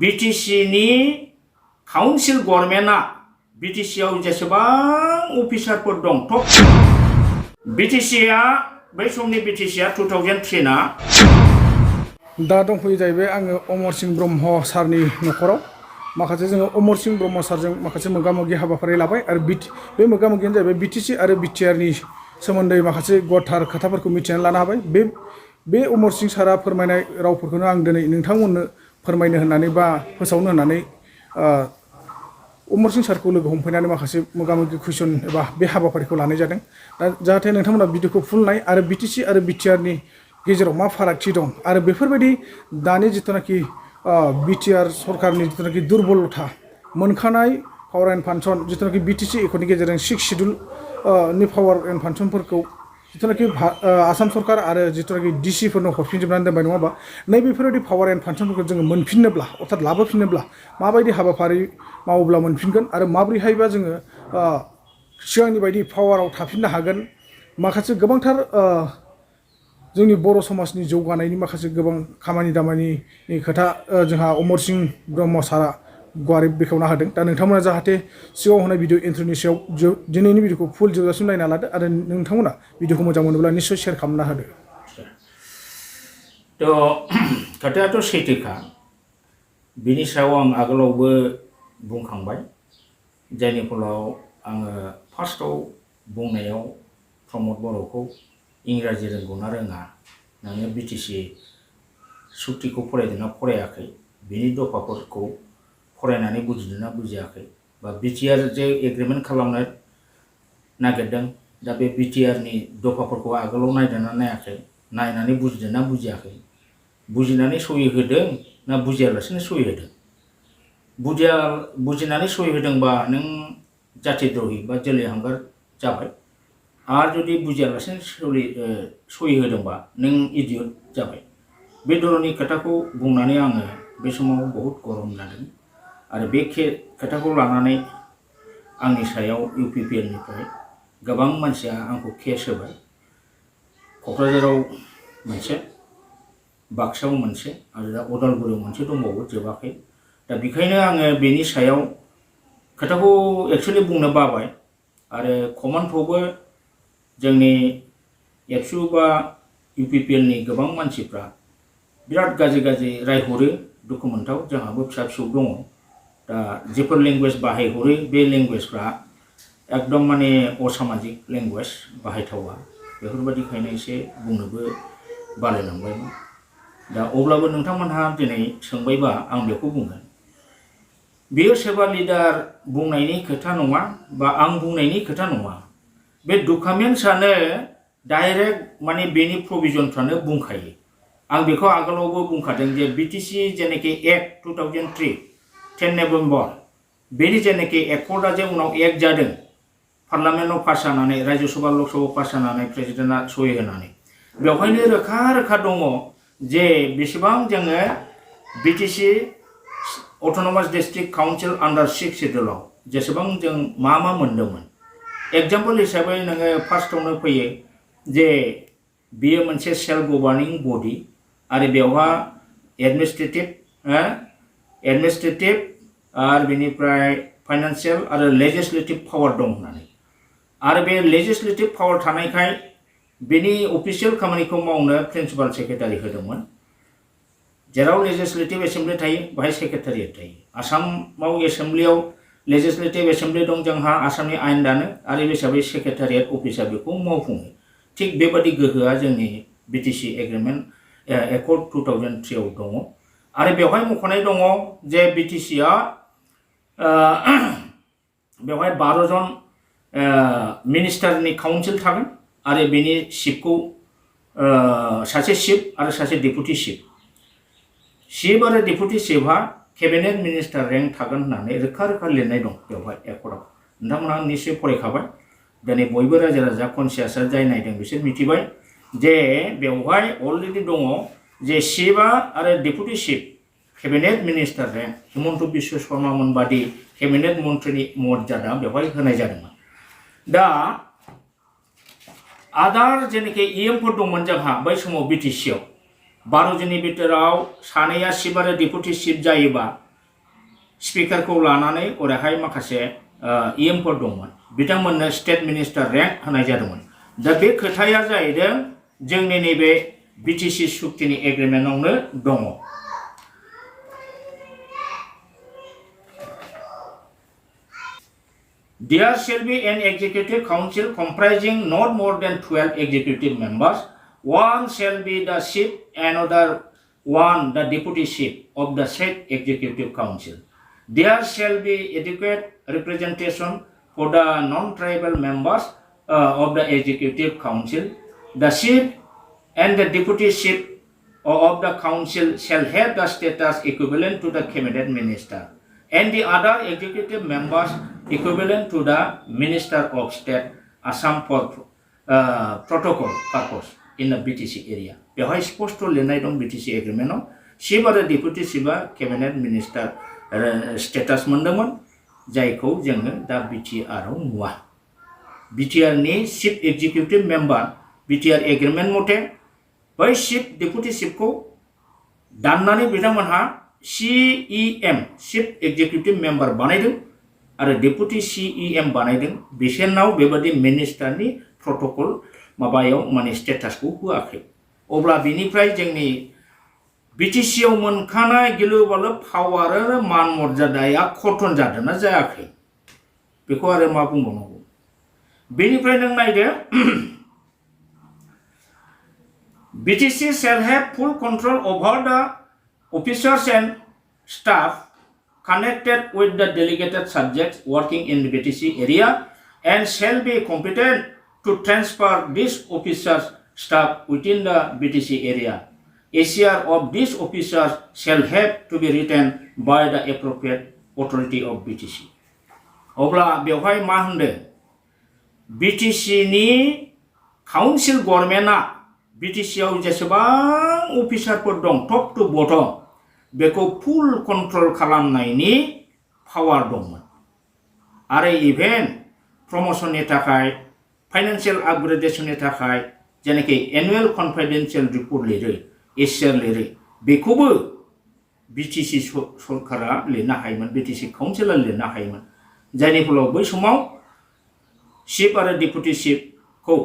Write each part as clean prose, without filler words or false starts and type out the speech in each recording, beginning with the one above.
बिटिसिनि काउन्सिल गभर्नमेन्टआ बिटिसिआव जेसेबां अफिसारफोर दं टप बिटिसिआ बै समनि बिटिसिआ 2003 ना दा दंफैयो जाहैबाय आङो अमरसिं ब्रह्म सारनि न'खराव माखासे जोङो अमरसिं ब्रह्म सारजों माखासे मोगा-मोगि हाबाफारि लाबाय आरो बे मोगा-मोगियानो जाहैबाय बिटिसि आरो बिटिआरनि सोमोन्दै माखासे गथार खोथाफोरखौ मिथिनानै लानो हाबाय बे अमरसिं सारा फोरमायनाय रावफोरखौनो आं दिनै नोंथांमोननो फोरमायनो होननानै बा फोसावनो होननानै अमरसिं सारखौ लोगो हमफैनानै माखासे मोगा-मोगि कुइसन एबा बे हाबाफारिखौ लानाय जादों दा जाहाथे नोंथांमोना भिडिअखौ फुल नाय आरो बिटिसि आरो बिटिआरनि गेजेराव मा फारागथि दं आरो बेफोरबायदि दानि जिथुनाखि बिटिआर सरकारनि जिथुनाखि दुरबलथा मोनखानाय पावार एन्ड फांसन जिथुनाखि बिटिसि एकर्डनि गेजेरजों 6 शिड्युल नि पावार एन्ड फांसनफोरखौ जिथुनाखि आसाम सरकार आरो जिथुनाखि डिसिफोरनो हरफिनजोबनानै दोनबाय नङा होमबा नैबेफोरबायदि पावार एन्ड फांसनफोरखौ जोङो मोनफिननोब्ला अर्थात लाबोफिननोब्ला माबायदि हाबाफारि मावोब्ला मोनफिनगोन आरो माबोरैहायबा जोङो सिगांनि बायदि पावाराव थाफिननो हागोन माखासे गोबांथार जोंनि बर' समाजनि जौगानायनि माखासे गोबां खामानि दामानिनि खोथा जोंहा अमरसिं ब्रह्म सारा गुवारै बेखेवना होदों दा नोंथांमोना जाहाथे सिगाङाव होनाय भिडिअ इन्ट्र'नि सायाव दिनैनि भिडिअखौ फुल जोबजासिम नायना लादो आरो नोंथांमोना भिडिअखौ मोजां मोनोब्ला निस्सय शेयार खालामना होदो। खोथायाथ' सैथोखा बिनि सायाव आं आगोलावबो बुंखांबाय जायनि फलाव आङो फार्स्टआव बुंनायाव प्रमद बर'खौ इंराजि रोंगौना रोङा नोङो बिटिसि सुक्तिखौ फरायदोंना फरायाखै बिनि दफाफोरखौ फरायनानै बुजिदोंना बुजियाखै बा बिटिआर जे एग्रिमेन्ट खालामनो नागिरदों दा बे बिटिआरनि दफाफोरखौ आगोलाव नायदोंना नायाखै नायनानै बुजिदोंना बुजियाखै बुजिनानै सहि होदों ना बुजियालासिनो सहि होदों बुजिनानै सहि होदोंबा नों जातिद्रहि बा जोलै हांगार जाबाय आरो जुदि बुजियालासिनो सहि होदोंबा नों इडियट जाबाय बे धरननि खोथाखौ बुंनानै आङो बे समाव बहुत गरम जादों आरो बे खोथाखौ लानानै आंनि सायाव इउपिपिएलनिफ्राय गोबां मानसिया आंखौ केस होबाय क'क्राझाराव मोनसे बाक्सायाव मोनसे आरो दा उदालगुरियाव मोनसे दंबावो जोबाखै दा बेखायनो आङो बेनि सायाव खोथाखौ एक्सुवेलि बुंनो बाबाय आरो कमान्डफ्रावबो जोंनि एबसु बा इउपिपिएलनि गोबां मानसिफ्रा बिराद गाज्रि रायहरो दुखु मोनथाव जोंहाबो फिसा फिसौ दङ दा जेफोर लेंगुवेज बाहायहरो बे लेंगुवेजफ्रा एकदम माने असामाजिक लेंगुवेज बाहायथावा बेफोरबायदिखायनो एसे बुंनोबो बालायलांबायमोन दा अब्लाबो नोंथांमोनहा दिनै सोंबायबा आं बेखौ बुंगोन बेयो सोरबा लिडार बुंनायनि खोथा नङा बा आं बुंनायनि खोथा नङा बे डकुमेन्ट्सआनो डाइरेक्ट माने बेनि प्रभिजनफ्रानो बुंखायो आं बेखौ आगोलावबो बुंखादों जे बिटिसि जेनाखि एक्ट 2003 10 नभेम्बर बेनि जेनाखि एकर्डआ जे उनाव एक्ट जादों पार्लामेन्टआव पास जानानै राज्यसभा लकसभा पास जानानै प्रेसिडेन्टआ सहि होनानै बेवहायनो रोखा रोखा दङ जे बेसेबां जोङो बिटिसि अट'नमास डिस्ट्रिक्ट काउन्सिल आन्डार 6 शिड्युलाव जेसेबां जों मा मोनदोंमोन एग्जाम्पल हिसाबै नोङो फार्स्टआवनो फैयो जे बियो मोनसे सेल्फ गभार्निं बडि आरो बेवहा एडमिनिस्ट्रेटिभ आरो बेनिफ्राय फाइनान्सियेल आरो लेजिस्लेटिभ पावार दं होननानै आरो बे लेजिस्लेटिभ पावार थानायखाय बेनि अफिसियेल खामानिखौ मावनो प्रिन्सिपाल सेक्रेटारि होदोंमोन जेराव लेजिस्लेटिभ एसेम्बलि थायो बाहाय सेक्रेटारियेट थायो आसामाव एसेम्बलियाव लेजिस्लेटिभ एसेम्बलि दं जोंहा आसामनि आयेन दानो आरो बे हिसाबै सेक्रेटारियेट अफिसा बेखौ मावफुङो थिग बेबादि गोहोआ जोंनि बिटिसि एग्रिमेन्ट एकर्ड 2003 आव दङ आरो बेवहाय मख'नाय दङ जे बिटिसिआ बेवहाय 12 जन मिनिस्टारनि काउन्सिल थागोन आरो बेनि चिफखौ सासे चिफ आरो सासे डेपुटि चिफ आरो डेपुटि चिफआ केबिनेट मिनिस्टार रेंक थागोन होननानै रोखा लिरनाय दं बेवहाय एकर्डआव नोंथांमोनहा निश्चय फरायखाबाय दिनै बयबो रायजो राजा कनसियासआ जाय नायदों बिसोर मिथिबाय जे बेवहाय अलरेडि दङ जे चिफआ आरो deputy chief cabinet minister rank Himanta Biswa Sarma मोनबादि केबिनेट मन्थ्रिनि मर्यादा बेवहाय होनाय जादोंमोन दा आदार जेनाखि इएमफोर दंमोन जोंहा बै समाव बिटिसिआव 12 जननि बिथोराव सानैया चिफ आरो डेपुटि चिफ जायोबा स्पिकारखौ लानानै ओरैहाय माखासे इएमफोर दंमोन बिथांमोननो स्टेट मिनिस्टार रेंक होनाय जादोंमोन दा बे खोथाया जाहैदों जोंनि नैबे बिटिसि सुक्तिनि एग्रिमेन्टआवनो दङ There shall be an executive council comprising not more than 12 executive members. One shall be the chief, another one the deputy chief of the said executive council. There shall be adequate representation for the non-tribal members of the executive council. The chief and the deputy chief of the council shall have the status equivalent to the cabinet minister, and the other executive members equivalent to the Minister of State Assam for protocol purpose in the BTC area. बेवहाय स्पष्ट लिरनाय दं BTC एग्रीमेन्टआव chief आरो deputy चिफआ cabinet minister status मोनदोंमोन जायखौ जोङो दा बिटिआरआव नुवा बिटिआरनि chief executive member BTR agreement मथे बै चिफ डेपुटि चिफखौ दाननानै बिथांमोनहा CEM चिफ एग्जिकिउटिभ मेम्बार बानायदों आरो डेपुटि CEM बानायदों बिसोरनाव बेबादि मिनिस्टारनि प्रटोकल माबायाव माने स्टेटासखौ होआखै अब्ला बिनिफ्राय जोंनि बिटिसिआव मोनखानाय गिलु-बालु पावार आरो मान मर्यादाया खतन जादोंना जायाखै बेखौ आरो मा बुंबावनांगौ बेनिफ्राय नों नायदो BTC shall have full control over the officers and staff connected with the delegated subjects working in the BTC area and shall be competent to transfer these officers staff within the BTC area. A share of these officers shall have to be written by the appropriate authority of BTC. अब्ला बेवहाय मा होनदों BTC नि council गभर्नमेन्टआ BTC आव जेसेबां अफिसारफोर दं top two bottom बेखौ फुल कन्ट्रोल खालामनायनि पावार दंमोन आरो इभेन प्रमोशननि थाखाय फाइनान्शियेल आपग्रेडेशननि थाखाय जेनेखि एनुअल कन्फिडेन्शियेल रिपर्ट लिरो एसिआर लिरो बेखौबो BTC सरकारा लिरनो हायोमोन BTC काउन्सिलआ लिरनो हायोमोन जायनि फलाव बै समाव चिफ आरो डेपुटि चिफखौ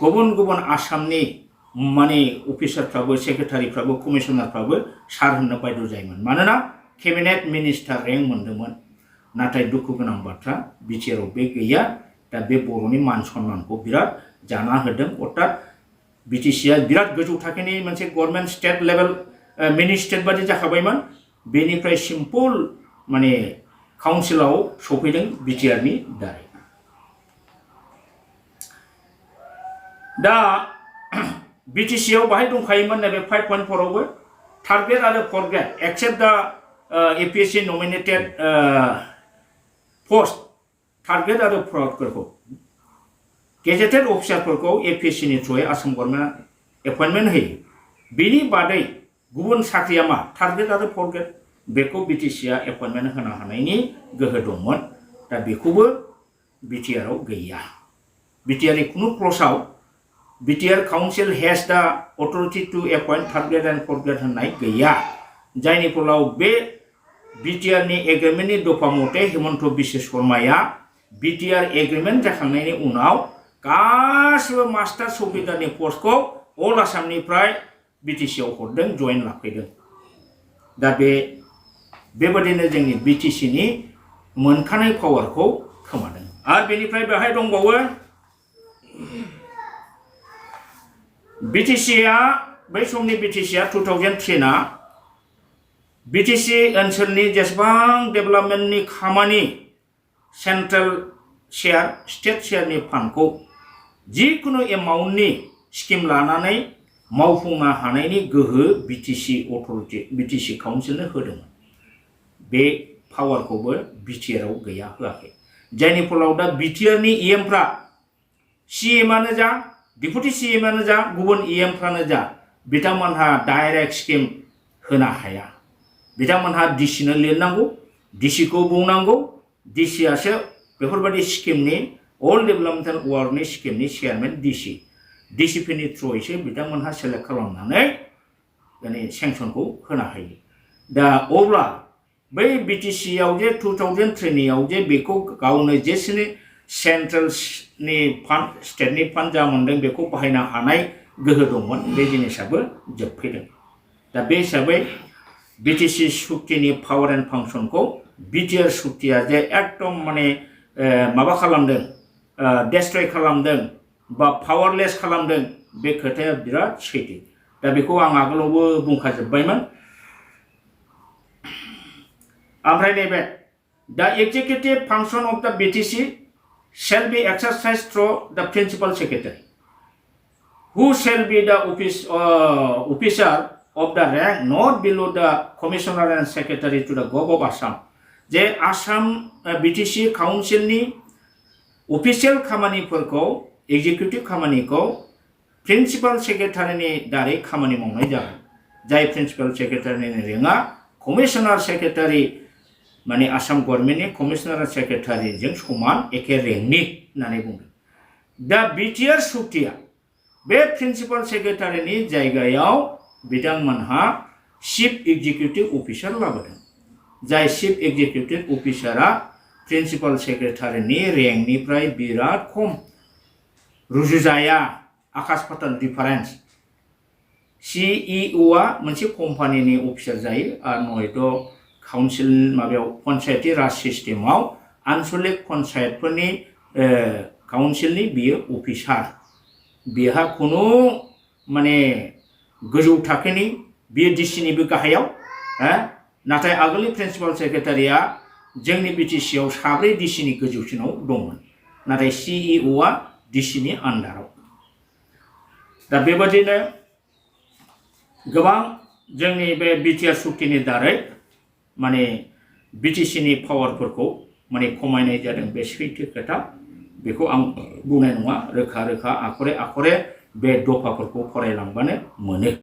गुबुन गुबुन आसामनि माने अफिसारफ्राबो सेक्रेटारिफ्राबो कमिशनारफ्राबो सार होननो बायद' जायोमोन मानोना केबिनेट मिनिस्टार रेंक मोनदोंमोन नाथाय दुखु गोनां बाथ्रा बिटिआरआव बे गैया दा बे बर'नि मान सन्मानखौ बिराद जाना होदों अर्थात बिटिसिआ बिराद गोजौ थाखोनि मोनसे गभर्नमेन्ट स्टेट लेभेल मिनि स्टेट बादि जाखाबायमोन बेनिफ्राय सिम्पल माने काउन्सिलाव सफैदों बिटिआरनि दारै दा BTC आव बाहाय दंखायोमोन नैबे 5.4 आवबो थार्ड ग्रेड आरो फोर्थ ग्रेड एक्सेप्ट द APSC nominated post third grade आरो फोर्थ ग्रेडखौ गेजेटेड अफिसारफोरखौ APSC नि थ्रुयै आसाम गभर्नमेन्टआ एपइन्टमेन्ट होयो बेनि बादै गुबुन साख्रिया मा थार्ड ग्रेड आरो फोर्थ ग्रेड बेखौ BTCआ एपइन्टमेन्ट होनो हानायनि गोहो दंमोन दा बेखौबो BTRआव गैया BTR नि कुनु क्लजआव BTR Council has the authority to appoint third grade and fourth grade होननाय गैया जायनि फलाव बे BTR नि एग्रीमेन्टनि दफा मथे हेमन्त बिश्व शर्माया BTR एग्रीमेन्ट जाखांनायनि उनाव गासिबो मास्टार सुबिदानि पस्टखौ अल आसामनिफ्राय BTC आव हरदों जइन लाफैदों दा बेबादिनो जोंनि BTC नि मोनखानाय पावारखौ खोमादों आरो बेनिफ्राय बेहाय दंबावो BTCआ बै समनि BTCआ 2003 ना BTC ओनसोलनि जेसेबां डेभेलपमेन्टनि खामानि सेन्ट्रेल शेयार स्टेट शेयारनि फान्डखौ जिकुनु एमाउन्टनि स्किम लानानै मावफुंनो हानायनि गोहो BTC अथरिटि BTC काउन्सिलनो होदोंमोन बे पावारखौबो BTRआव गैया होआखै जायनि फलाव दा BTRनि EMफ्रा CMआनो जा डेपुटि CMआनो जा गुबुन EMफ्रानो जा बिथांमोनहा डाइरेक्ट स्किम होनो हाया बिथांमोनहा DCनो लिरनांगौ DCखौ बुंनांगौ DCआसो बेफोरबायदि स्किमनि अल डेभेलपमेन्ट वार्डनि स्किमनि चेयारमेन DCफोरनि थ्रुयैसो बिथांमोनहा सेलेक्ट खालामनानै माने सेंसनखौ होनो हायो दा अब्ला बै बिटिसियाव जे 2003 जे बेखौ गावनो जेसेनो सेन्ट्रेलनि फान्ड स्टेटनि फान्ड जा मोनदों बेखौ बाहायनो हानाय गोहो दंमोन बे जिनिसाबो जोबफैदों दा बे हिसाबै बिटिसि सुक्तिनि पावार एन्ड फांसनखौ बिटिआर सुक्तिया जे एकदम माने माबा खालामदों डेस्ट्रय खालामदों बा पावारलेस खालामदों बे खोथाया बिराद सैथो दा बेखौ आं आगोलावबो बुंखाजोब्बायमोन ओमफ्राय नैबे दा executive function of the BTC shall be exercised through the principal secretary who shall be the officer of the rank not below the commissioner and secretary to the Gov of Assam जे Assam BTC काउन्सिलनि official खामानिफोरखौ executive खामानिखौ principal सेक्रेटारिनि दारै खामानि मावनाय जागोन जाय principal सेक्रेटारिनि रेंकआ commissioner secretary माने आसाम गभर्नमेन्टनि कमिशनार सेक्रेटारिजों समान एखे रेंकनि होननानै बुंदों दा बिटिआर सुक्तिया बे प्रिन्सिपाल सेक्रेटारिनि जायगायाव बिथांमोनहा चिफ एक्जिकिउटिभ अफिसार लाबोदों जाय चिफ एक्जिकिउटिभ अफिसारा प्रिन्सिपाल सेक्रेटारिनि रेंकनिफ्राय बिराद खम रुजुजाया आकाश पाताल डिफारेन्स सिइअआ मोनसे कम्पानिनि अफिसार जायो आरो नयथ' काउन्सिल माबायाव पन्चायती राज सिस्टेमाव आन्चलिक पन्चायतफोरनि काउन्सिलनि बियो अफिसार बेहा खुनु माने गोजौ थाखोनि बियो डिसिनिबो गाहायाव नाथाय आगोलनि प्रिन्सिपाल सेक्रेटारिया जोंनि बिटिसिआव 4 डिसिनि गोजौसिनाव दंमोन नाथाय सिइअआ डिसिनि आन्डाराव दा बेबादिनो गोबां जोंनि बे बिटिआर सुक्तिनि दारै माने बिटिसिनि पावारफोरखौ माने खमायनाय जादों बे सैथो खोथा बेखौ आं बुंनाय नङा रोखा रोखा आखरे आखरे बे दफाफोरखौ फरायलांबानो मोनो